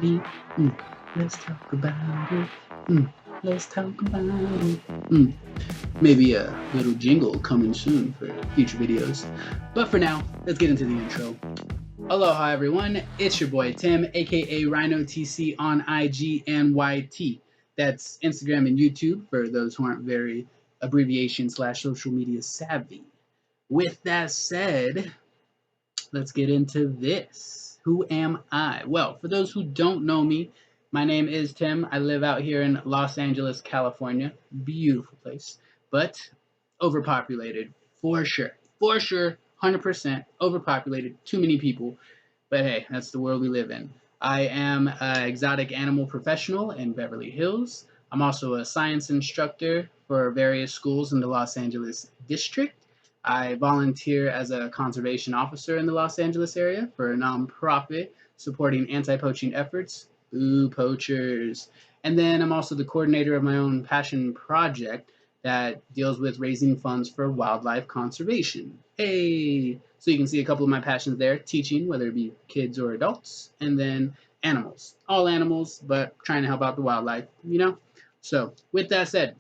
savvy. Let's talk about it. Let's talk about it. Maybe a little jingle coming soon for future videos. But for now, let's get into the intro. Aloha everyone, it's your boy Tim, aka Rhino TC on IG and YT. That's Instagram and YouTube for those who aren't very abbreviation / social media savvy. With that said, let's get into this. Who am I? Well, for those who don't know me, my name is Tim. I live out here in Los Angeles, California. Beautiful place, but overpopulated for sure. For sure, 100% overpopulated. Too many people. But hey, that's the world we live in. I am an exotic animal professional in Beverly Hills. I'm also a science instructor for various schools in the Los Angeles district. I volunteer as a conservation officer in the Los Angeles area for a nonprofit supporting anti-poaching efforts. Boo poachers. And then I'm also the coordinator of my own passion project that deals with raising funds for wildlife conservation. Hey! So you can see a couple of my passions there, teaching, whether it be kids or adults, and then animals. All animals, but trying to help out the wildlife, you know? So with that said,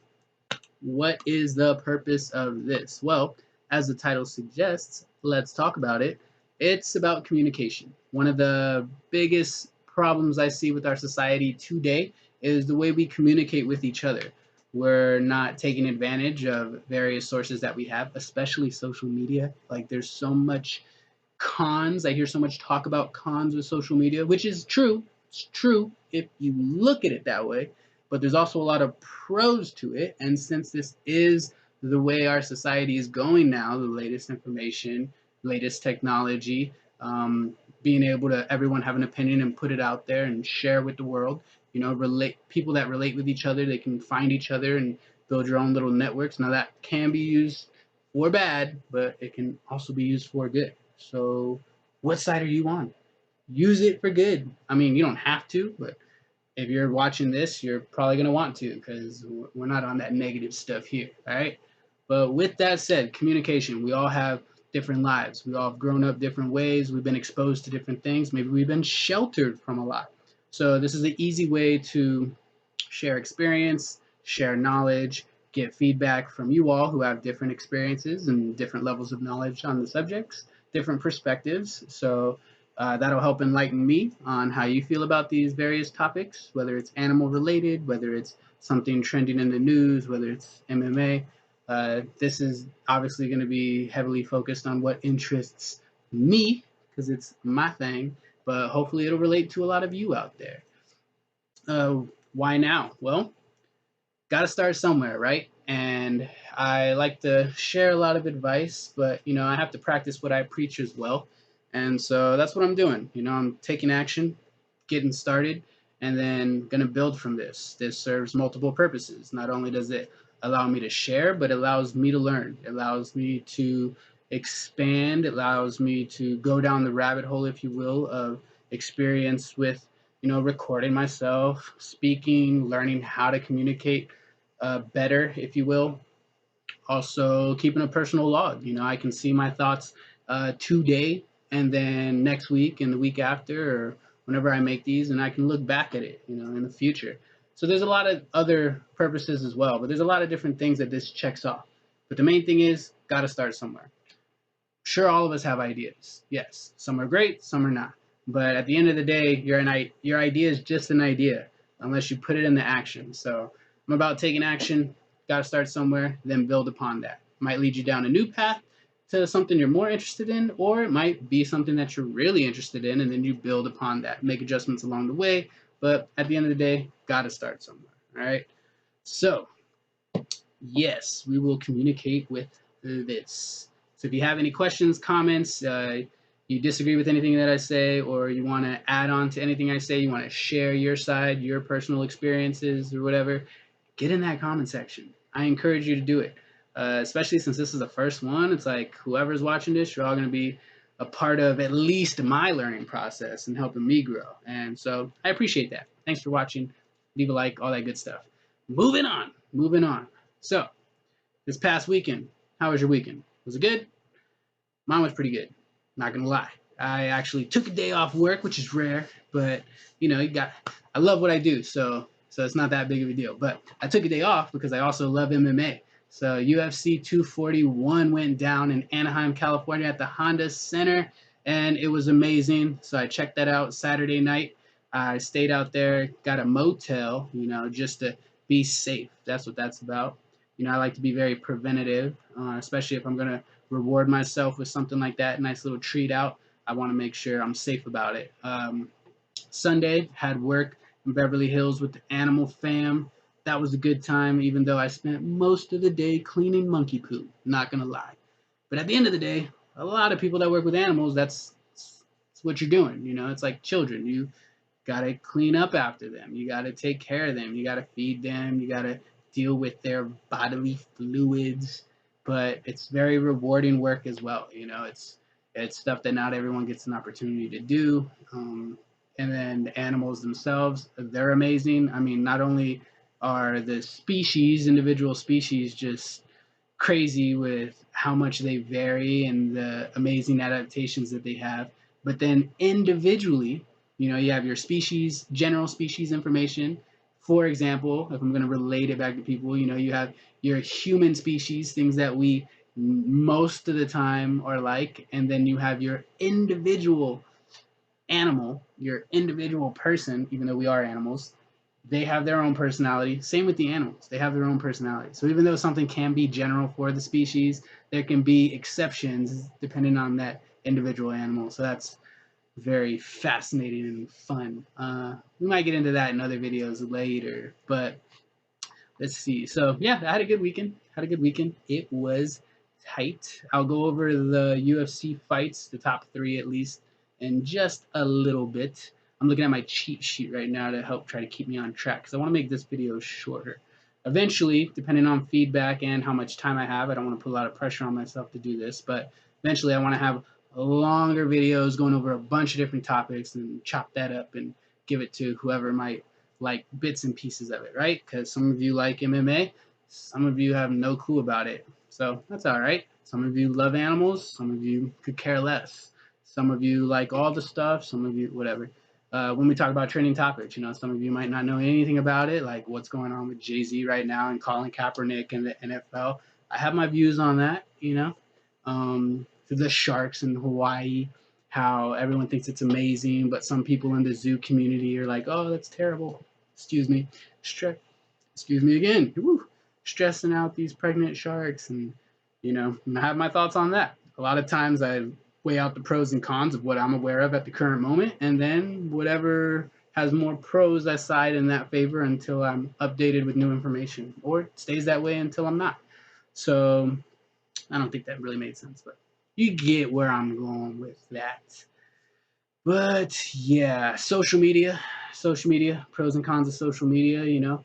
what is the purpose of this? Well, as the title suggests, let's talk about it. It's about communication. One of the biggest problems I see with our society today is the way we communicate with each other. We're not taking advantage of various sources that we have, especially social media. Like there's so much cons. I hear so much talk about cons with social media, which is true. It's true if you look at it that way, but there's also a lot of pros to it. And since this is the way our society is going now, the latest information, latest technology, being able to everyone have an opinion and put it out there and share with the world, you know, relate people that relate with each other, they can find each other and build your own little networks. Now that can be used for bad, but it can also be used for good. So what side are you on? Use it for good. I mean, you don't have to, but if you're watching this, you're probably going to want to because we're not on that negative stuff here, all right? But with that said, communication, we all have different lives. We all have grown up different ways. We've been exposed to different things. Maybe we've been sheltered from a lot. So this is an easy way to share experience, share knowledge, get feedback from you all who have different experiences and different levels of knowledge on the subjects, different perspectives. So that'll help enlighten me on how you feel about these various topics, whether it's animal related, whether it's something trending in the news, whether it's MMA. This is obviously going to be heavily focused on what interests me because it's my thing, but hopefully it'll relate to a lot of you out there. Why now? Well, got to start somewhere, right? And I like to share a lot of advice, but you know, I have to practice what I preach as well. And so that's what I'm doing. You know, I'm taking action, getting started, and then going to build from this. This serves multiple purposes. Not only does it allow me to share, but it allows me to learn. It allows me to expand. It allows me to go down the rabbit hole, if you will, of experience with, you know, recording myself, speaking, learning how to communicate better, if you will. Also, keeping a personal log. You know, I can see my thoughts today and then next week and the week after or whenever I make these, and I can look back at it, you know, in the future. So there's a lot of other purposes as well, but there's a lot of different things that this checks off. But the main thing is, got to start somewhere. Sure, all of us have ideas. Yes, some are great, some are not. But at the end of the day, your idea is just an idea unless you put it into action. So I'm about taking action. Got to start somewhere, then build upon that. Might lead you down a new path to something you're more interested in, or it might be something that you're really interested in, and then you build upon that, make adjustments along the way. But at the end of the day, got to start somewhere. All right. So yes, we will communicate with this. So if you have any questions, comments, you disagree with anything that I say, or you want to add on to anything I say, you want to share your side, your personal experiences or whatever, get in that comment section. I encourage you to do it, especially since this is the first one. It's like whoever's watching this, you're all going to be a part of at least my learning process and helping me grow. And so I appreciate that. Thanks for watching. Leave a like, all that good stuff. Moving on. So this past weekend, how was your weekend? Was it good? Mine was pretty good. Not gonna lie. I actually took a day off work, which is rare, but I love what I do, so it's not that big of a deal. But I took a day off because I also love MMA. So UFC 241 went down in Anaheim, California at the Honda Center, and it was amazing. So I checked that out Saturday night. I stayed out there, got a motel, just to be safe. That's what that's about. I like to be very preventative, especially if I'm going to reward myself with something like that, a nice little treat out. I want to make sure I'm safe about it. Sunday, had work in Beverly Hills with the Animal Fam. That was a good time, even though I spent most of the day cleaning monkey poo. Not gonna lie, but at the end of the day, a lot of people that work with animals, that's what you're doing. It's like children. You gotta clean up after them. You gotta take care of them. You gotta feed them. You gotta deal with their bodily fluids. But it's very rewarding work as well. It's stuff that not everyone gets an opportunity to do. And then the animals themselves, they're amazing. I mean, not only are the individual species, just crazy with how much they vary and the amazing adaptations that they have. But then individually, you have your species, general species information. For example, if I'm going to relate it back to people, you have your human species, things that we most of the time are like, and then you have your individual animal, your individual person, even though we are animals, they have their own personality. Same with the animals. They have their own personality. So even though something can be general for the species, there can be exceptions depending on that individual animal. So that's very fascinating and fun. We might get into that in other videos later, but let's see. So yeah, I had a good weekend. It was tight. I'll go over the UFC fights, the top three at least, in just a little bit. I'm looking at my cheat sheet right now to help try to keep me on track because I want to make this video shorter. Eventually, depending on feedback and how much time I have, I don't want to put a lot of pressure on myself to do this, but eventually I want to have longer videos going over a bunch of different topics and chop that up and give it to whoever might like bits and pieces of it, right? Because some of you like MMA, some of you have no clue about it. So that's all right. Some of you love animals, some of you could care less. Some of you like all the stuff, some of you, whatever. When we talk about trending topics, some of you might not know anything about it, like what's going on with Jay-Z right now and Colin Kaepernick and the NFL. I have my views on that, the sharks in Hawaii, how everyone thinks it's amazing, but some people in the zoo community are like, oh, that's terrible. Excuse me. Excuse me again. Woo. Stressing out these pregnant sharks. And, I have my thoughts on that. A lot of times I weigh out the pros and cons of what I'm aware of at the current moment. And then whatever has more pros, I side in that favor until I'm updated with new information. Or it stays that way until I'm not. So I don't think that really made sense, but you get where I'm going with that. But yeah, social media, pros and cons of social media,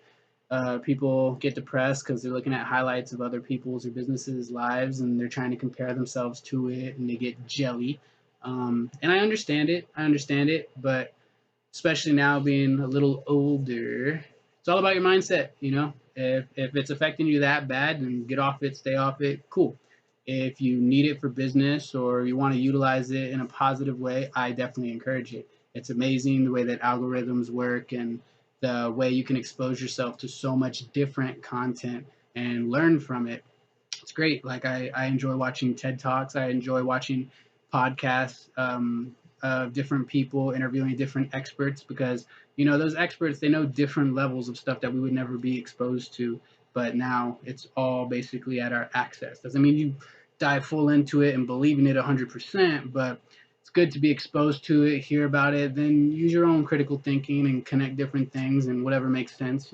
people get depressed because they're looking at highlights of other people's or businesses' lives and they're trying to compare themselves to it and they get jelly. And I understand it, but especially now being a little older, it's all about your mindset. If it's affecting you that bad, then get off it, stay off it, cool. If you need it for business or you want to utilize it in a positive way, I definitely encourage it. It's amazing the way that algorithms work and the way you can expose yourself to so much different content and learn from it. It's great. Like I enjoy watching TED Talks. I enjoy watching podcasts of different people interviewing different experts because those experts, they know different levels of stuff that we would never be exposed to, but now it's all basically at our access. Doesn't mean you dive full into it and believe in it 100%, but it's good to be exposed to it, hear about it, then use your own critical thinking and connect different things and whatever makes sense,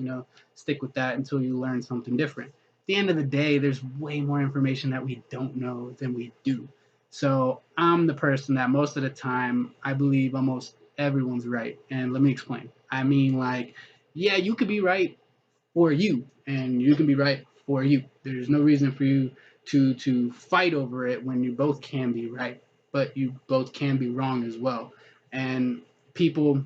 stick with that until you learn something different. At the end of the day, there's way more information that we don't know than we do. So I'm the person that most of the time I believe almost everyone's right. And let me explain. I mean, like, yeah, you could be right for you, and you can be right for you. There's no reason for you to fight over it when you both can be right, but you both can be wrong as well. And people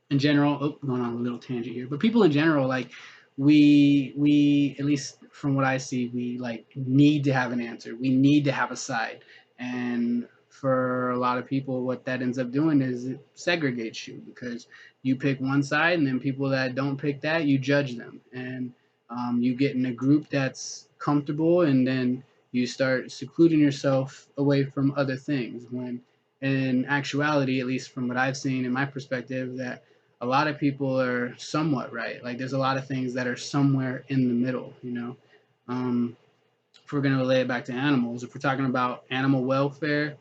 in general, going on a little tangent here, but people in general, like we at least from what I see, we like need to have an answer. We need to have a side, and for a lot of people, what that ends up doing is it segregates you, because you pick one side, and then people that don't pick that, you judge them, and you get in a group that's comfortable, and then you start secluding yourself away from other things. When in actuality, at least from what I've seen in my perspective, that a lot of people are somewhat right. Like there's a lot of things that are somewhere in the middle, you know. If we're going to relay it back to animals, if we're talking about animal welfare,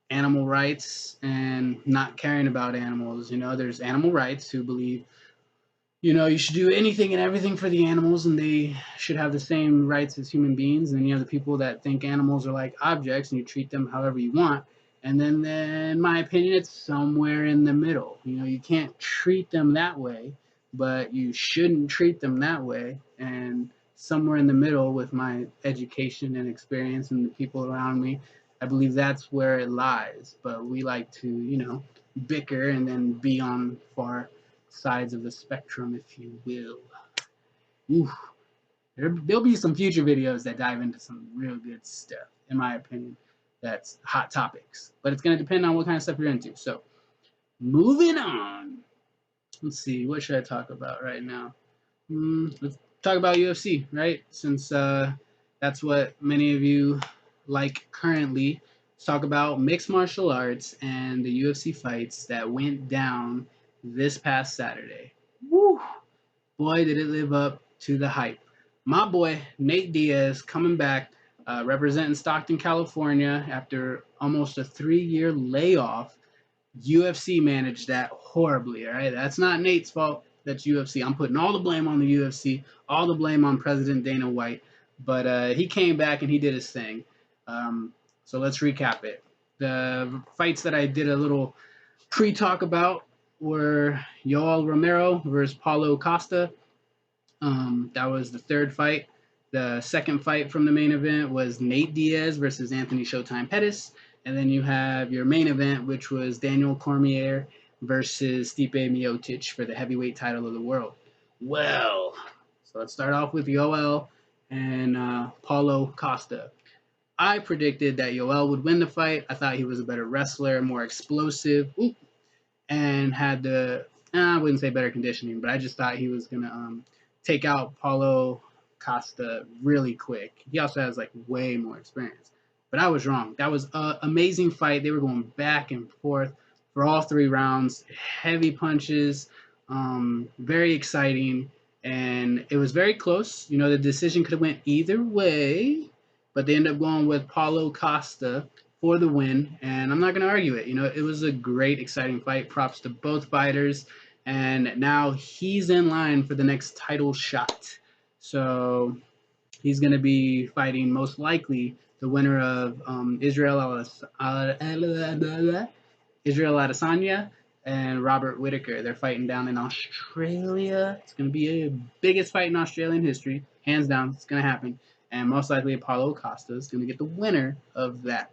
animal rights, and not caring about animals, you know, there's animal rights who believe, you know, you should do anything and everything for the animals, and they should have the same rights as human beings. And then you have the people that think animals are like objects and you treat them however you want. And then, in my opinion, it's somewhere in the middle. You know, you can't treat them that way, but you shouldn't treat them that way. And somewhere in the middle, with my education and experience and the people around me, I believe that's where it lies. But we like to, you know, bicker and then be on far sides of the spectrum, if you will. Ooh, there'll be some future videos that dive into some real good stuff, in my opinion. That's hot topics, but it's going to depend on what kind of stuff you're into. So, moving on. Let's see, what should I talk about right now? Let's talk about UFC, right? Since that's what many of you like currently. Let's talk about mixed martial arts and the UFC fights that went down this past Saturday. Woo! Boy, did it live up to the hype. My boy, Nate Diaz, coming back, representing Stockton, California, after almost a 3-year layoff. UFC managed that horribly, all right? That's not Nate's fault. That's UFC. I'm putting all the blame on the UFC, all the blame on President Dana White. But he came back and he did his thing. So let's recap it. The fights that I did a little pre-talk about were Yoel Romero versus Paulo Costa. That was the third fight. The second fight from the main event was Nate Diaz versus Anthony Showtime Pettis. And then you have your main event, which was Daniel Cormier versus Stipe Miocic for the heavyweight title of the world. Well, so let's start off with Yoel and Paulo Costa. I predicted that Yoel would win the fight. I thought he was a better wrestler, more explosive, and had the, I wouldn't say better conditioning, but I just thought he was going to take out Paulo Costa really quick. He also has like way more experience. But I was wrong. That was an amazing fight. They were going back and forth for all 3 rounds. Heavy punches, very exciting, and it was very close. You know, the decision could have went either way, but they ended up going with Paulo Costa for the win, and I'm not going to argue it. You know, it was a great, exciting fight. Props to both fighters, and now he's in line for the next title shot. So he's going to be fighting most likely the winner of Israel Adesanya and Robert Whittaker. They're fighting down in Australia. It's going to be the biggest fight in Australian history. Hands down, it's going to happen. And most likely Paulo Costa is going to get the winner of that.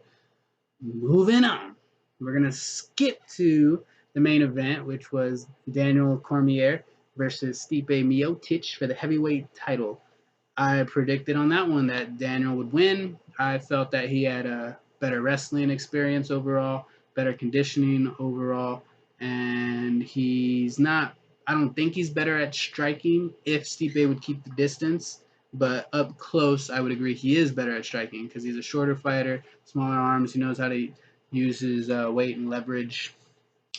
Moving on. We're going to skip to the main event, which was Daniel Cormier versus Stipe Miocic for the heavyweight title. I predicted on that one that Daniel would win. I felt that he had a better wrestling experience overall, better conditioning overall, and he's not, I don't think he's better at striking if Stipe would keep the distance, but up close, I would agree he is better at striking because he's a shorter fighter, smaller arms, he knows how to use his weight and leverage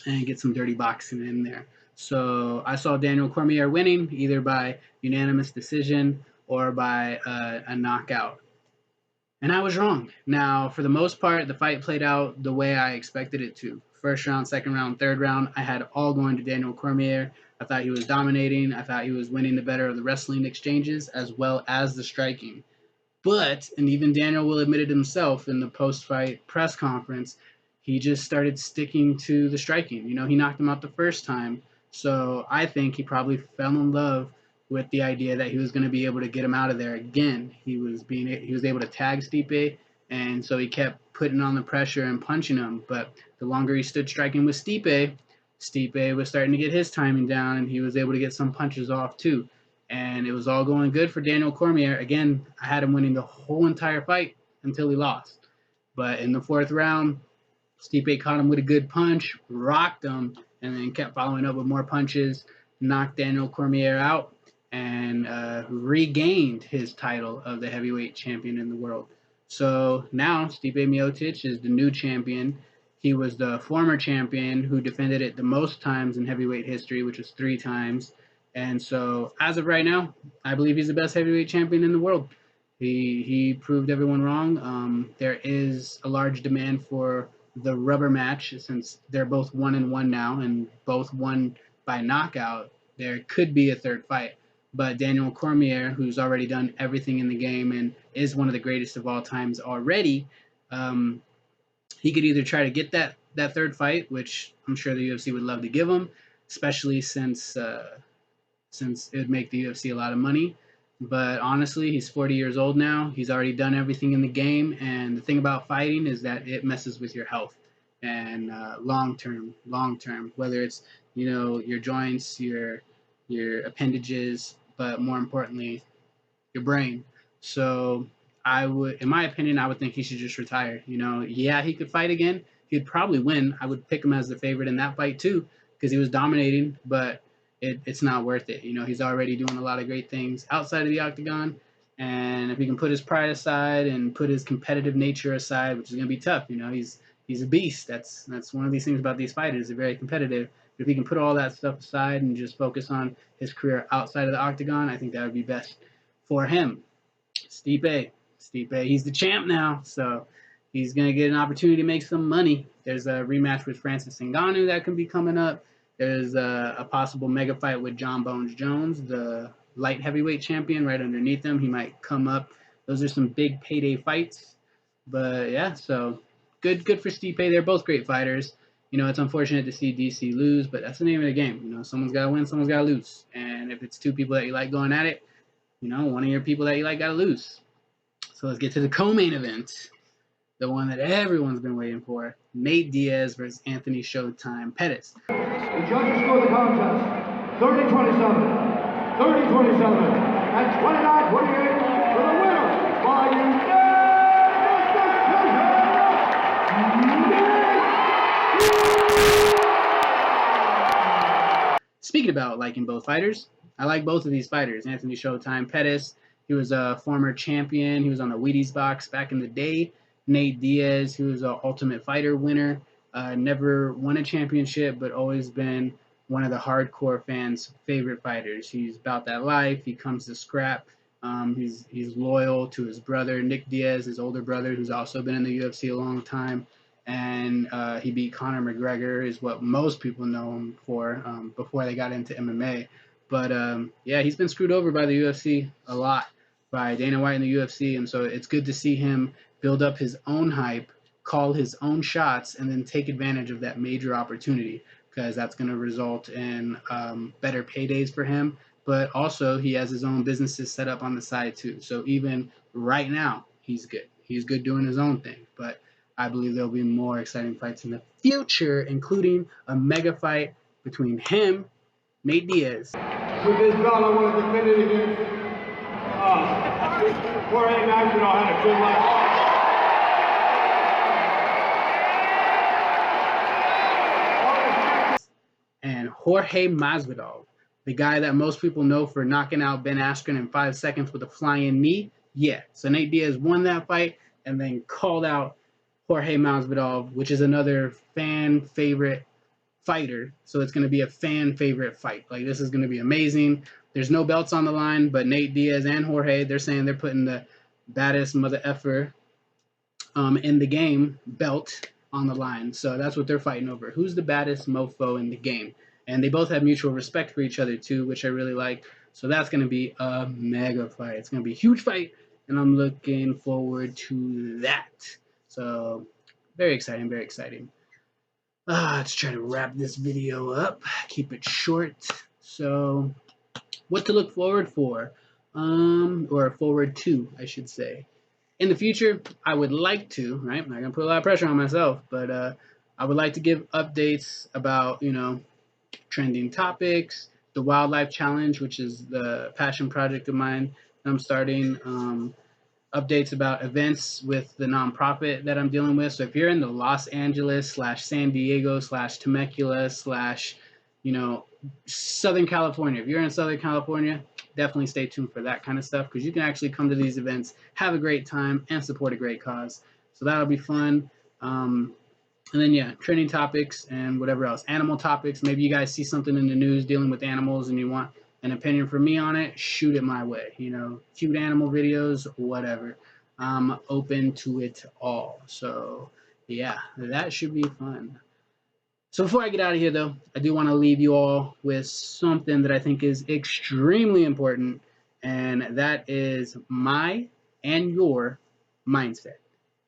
and get some dirty boxing in there. So I saw Daniel Cormier winning either by unanimous decision or by a knockout. And I was wrong. Now, for the most part, the fight played out the way I expected it to. First round, second round, third round, I had all going to Daniel Cormier. I thought he was dominating. I thought he was winning the better of the wrestling exchanges as well as the striking. But, and even Daniel will admit it himself in the post-fight press conference, he just started sticking to the striking. You know, he knocked him out the first time. So I think he probably fell in love with the idea that he was going to be able to get him out of there again. He was able to tag Stipe, and so he kept putting on the pressure and punching him. But the longer he stood striking with Stipe, Stipe was starting to get his timing down, and he was able to get some punches off too. And it was all going good for Daniel Cormier. Again, I had him winning the whole entire fight until he lost. But in the fourth round, Stipe caught him with a good punch, rocked him, and then kept following up with more punches, knocked Daniel Cormier out, and regained his title of the heavyweight champion in the world. So now Stipe Miocic is the new champion. He was the former champion who defended it the most times in heavyweight history, which was 3 times. And so, as of right now, I believe he's the best heavyweight champion in the world. He proved everyone wrong. There is a large demand for the rubber match since they're both 1-1 now and both won by knockout. There could be a third fight, but Daniel Cormier, who's already done everything in the game and is one of the greatest of all times already, he could either try to get that third fight, which I'm sure the UFC would love to give him, especially since it would make the UFC a lot of money. But honestly, he's 40 years old now. He's already done everything in the game. And the thing about fighting is that it messes with your health and long term, whether it's, your joints, your appendages, but more importantly, your brain. So in my opinion, I would think he should just retire. Yeah, he could fight again. He'd probably win. I would pick him as the favorite in that fight too, because he was dominating, but it's not worth it. He's already doing a lot of great things outside of the octagon. And if he can put his pride aside and put his competitive nature aside, which is going to be tough, he's a beast. That's one of these things about these fighters. They're very competitive. But if he can put all that stuff aside and just focus on his career outside of the octagon, I think that would be best for him. Stipe, he's the champ now, so he's going to get an opportunity to make some money. There's a rematch with Francis Ngannou that can be coming up. There's a possible mega fight with John Bones Jones, the light heavyweight champion, right underneath him. He might come up. Those are some big payday fights. But yeah, so good for Stipe. They're both great fighters. It's unfortunate to see DC lose, but that's the name of the game. Someone's got to win, someone's got to lose. And if it's two people that you like going at it, one of your people that you like got to lose. So let's get to the co-main event, the one that everyone's been waiting for. Nate Diaz versus Anthony Showtime Pettis. The judges score the contest 30-27, 30-27, and 29-28 for the winner by unanimous decision. Speaking about liking both fighters, I like both of these fighters. Anthony Showtime Pettis, he was a former champion. He was on the Wheaties box back in the day. Nate Diaz, who was an Ultimate Fighter winner, never won a championship, but always been one of the hardcore fans' favorite fighters. He's about that life. He comes to scrap. He's loyal to his brother, Nick Diaz, his older brother, who's also been in the UFC a long time. And he beat Conor McGregor, is what most people know him for, before they got into MMA. But yeah, he's been screwed over by the UFC a lot, by Dana White and the UFC. And so it's good to see him build up his own hype, call his own shots, and then take advantage of that major opportunity, because that's going to result in better paydays for him. But also, he has his own businesses set up on the side too. So even right now, he's good. He's good doing his own thing. But I believe there'll be more exciting fights in the future, including a mega fight between him, Nate Diaz. With this belt, I want to defend it against Jorge Masvidal. Had a good life. And Jorge Masvidal, the guy that most people know for knocking out Ben Askren in 5 seconds with a flying knee. Yeah, so Nate Diaz won that fight and then called out Jorge Masvidal, which is another fan favorite fighter. So it's going to be a fan favorite fight. Like, this is going to be amazing. There's no belts on the line, but Nate Diaz and Jorge, they're saying they're putting the baddest mother effer in the game belt on the line. So that's what they're fighting over. Who's the baddest mofo in the game? And they both have mutual respect for each other too, which I really like. So that's going to be a mega fight. It's going to be a huge fight, and I'm looking forward to that. So very exciting, very exciting. Let's try to wrap this video up, keep it short. So what to look forward for, or forward to, I should say. In the future, I would like to, right? I'm not going to put a lot of pressure on myself, but I would like to give updates about, trending topics, the Wildlife Challenge, which is the passion project of mine that I'm starting, updates about events with the nonprofit that I'm dealing with. So if you're in the Los Angeles / San Diego / Temecula / Southern California, if you're in Southern California, definitely stay tuned for that kind of stuff, because you can actually come to these events, have a great time, and support a great cause. So that'll be fun. And then, yeah, trending topics and whatever else. Animal topics. Maybe you guys see something in the news dealing with animals and you want an opinion from me on it, shoot it my way. Cute animal videos, whatever. I'm open to it all. So, yeah, that should be fun. So before I get out of here, though, I do want to leave you all with something that I think is extremely important, and that is my and your mindset.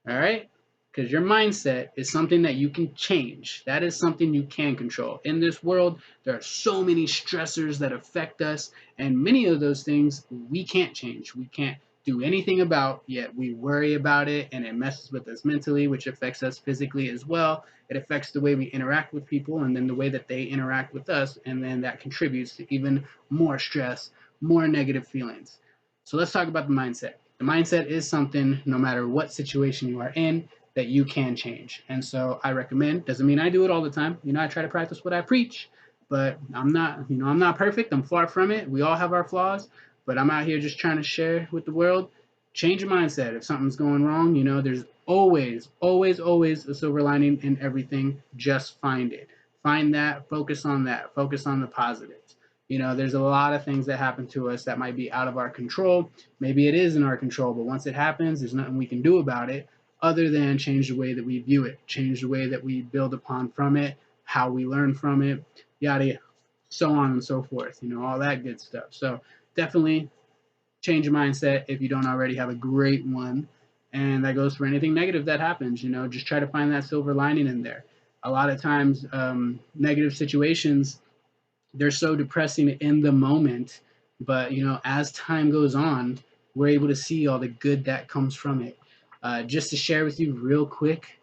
All right? Because your mindset is something that you can change. That is something you can control. In this world, there are so many stressors that affect us, and many of those things we can't change. We can't do anything about, yet we worry about it, and it messes with us mentally, which affects us physically as well. It affects the way we interact with people, and then the way that they interact with us, and then that contributes to even more stress, more negative feelings. So let's talk about the mindset. The mindset is something, no matter what situation you are in, that you can change. And so I recommend, doesn't mean I do it all the time. I try to practice what I preach, but I'm not perfect. I'm far from it. We all have our flaws, but I'm out here just trying to share with the world. Change your mindset. If something's going wrong, there's always, always, always a silver lining in everything. Just find it. Find that, focus on the positives. There's a lot of things that happen to us that might be out of our control. Maybe it is in our control, but once it happens, there's nothing we can do about it other than change the way that we view it, change the way that we build upon from it, how we learn from it, yada, yada, so on and so forth, all that good stuff. So definitely change your mindset if you don't already have a great one. And that goes for anything negative that happens, just try to find that silver lining in there. A lot of times, negative situations, they're so depressing in the moment, but as time goes on, we're able to see all the good that comes from it. Just to share with you real quick,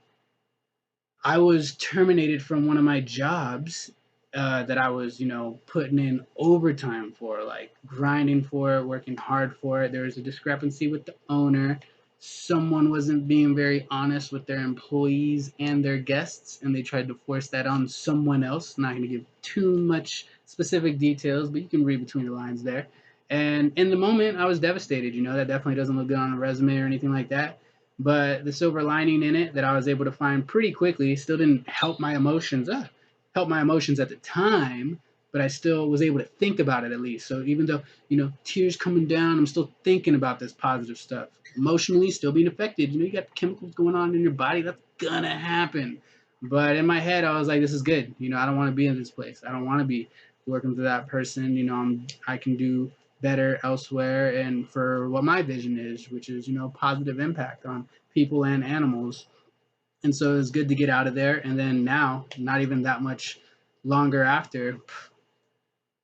I was terminated from one of my jobs that I was, putting in overtime for, like grinding for it, working hard for it. There was a discrepancy with the owner. Someone wasn't being very honest with their employees and their guests, and they tried to force that on someone else. Not going to give too much specific details, but you can read between the lines there. And in the moment, I was devastated. That definitely doesn't look good on a resume or anything like that. But the silver lining in it that I was able to find pretty quickly still didn't help my emotions. Help my emotions at the time, but I still was able to think about it at least. So even though, tears coming down, I'm still thinking about this positive stuff. Emotionally, still being affected. You got chemicals going on in your body. That's gonna happen. But in my head, I was like, this is good. I don't want to be in this place. I don't want to be working for that person. I can do better elsewhere and for what my vision is, which is, positive impact on people and animals. And so it was good to get out of there. And then now, not even that much longer after,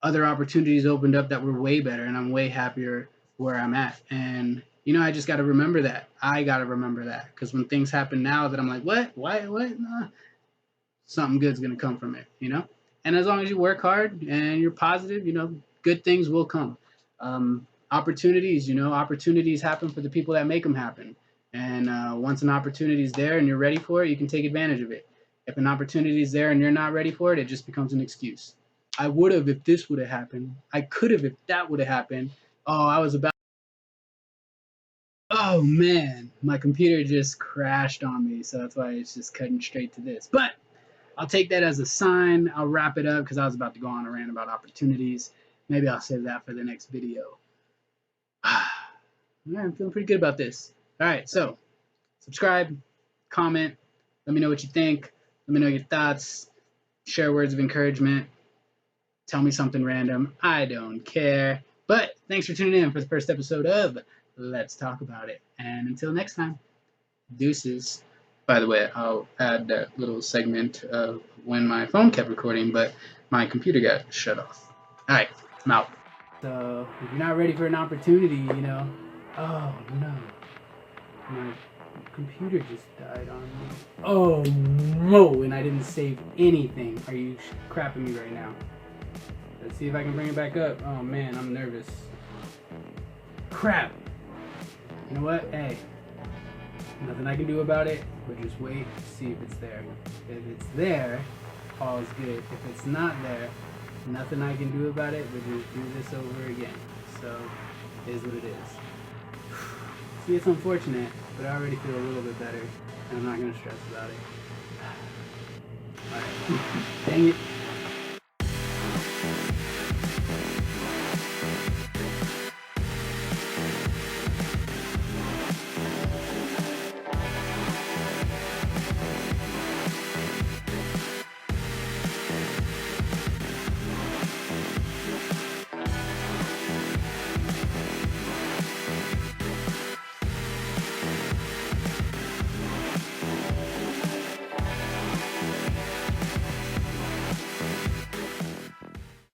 other opportunities opened up that were way better, and I'm way happier where I'm at. And I just got to remember that. I got to remember that, because when things happen now that I'm like, what, why, what, nah, something good's gonna come from it. And as long as you work hard and you're positive, good things will come. Opportunities happen for the people that make them happen. And once an opportunity is there and you're ready for it, you can take advantage of it. If an opportunity is there and you're not ready for it, it just becomes an excuse. I would have if this would have happened. I could have if that would have happened. Oh, I was about. Oh man, my computer just crashed on me, so that's why it's just cutting straight to this. But I'll take that as a sign. I'll wrap it up because I was about to go on a rant about opportunities. Maybe I'll save that for the next video. I'm feeling pretty good about this. All right, so subscribe, comment, let me know what you think. Let me know your thoughts. Share words of encouragement. Tell me something random. I don't care. But thanks for tuning in for the first episode of Let's Talk About It. And until next time, deuces. By the way, I'll add that little segment of when my phone kept recording, but my computer got shut off. All right, I'm out. So if you're not ready for an opportunity, oh no, my computer just died on me. Oh no, and I didn't save anything. Are you crapping me right now? Let's see if I can bring it back up. Oh man, I'm nervous. Crap. You know what? Hey, nothing I can do about it, but just wait to see if it's there. If it's there, all's good. If it's not there, nothing I can do about it, but just do this over again. So, it is what it is. See, it's unfortunate, but I already feel a little bit better, and I'm not going to stress about it. Alright. Dang it.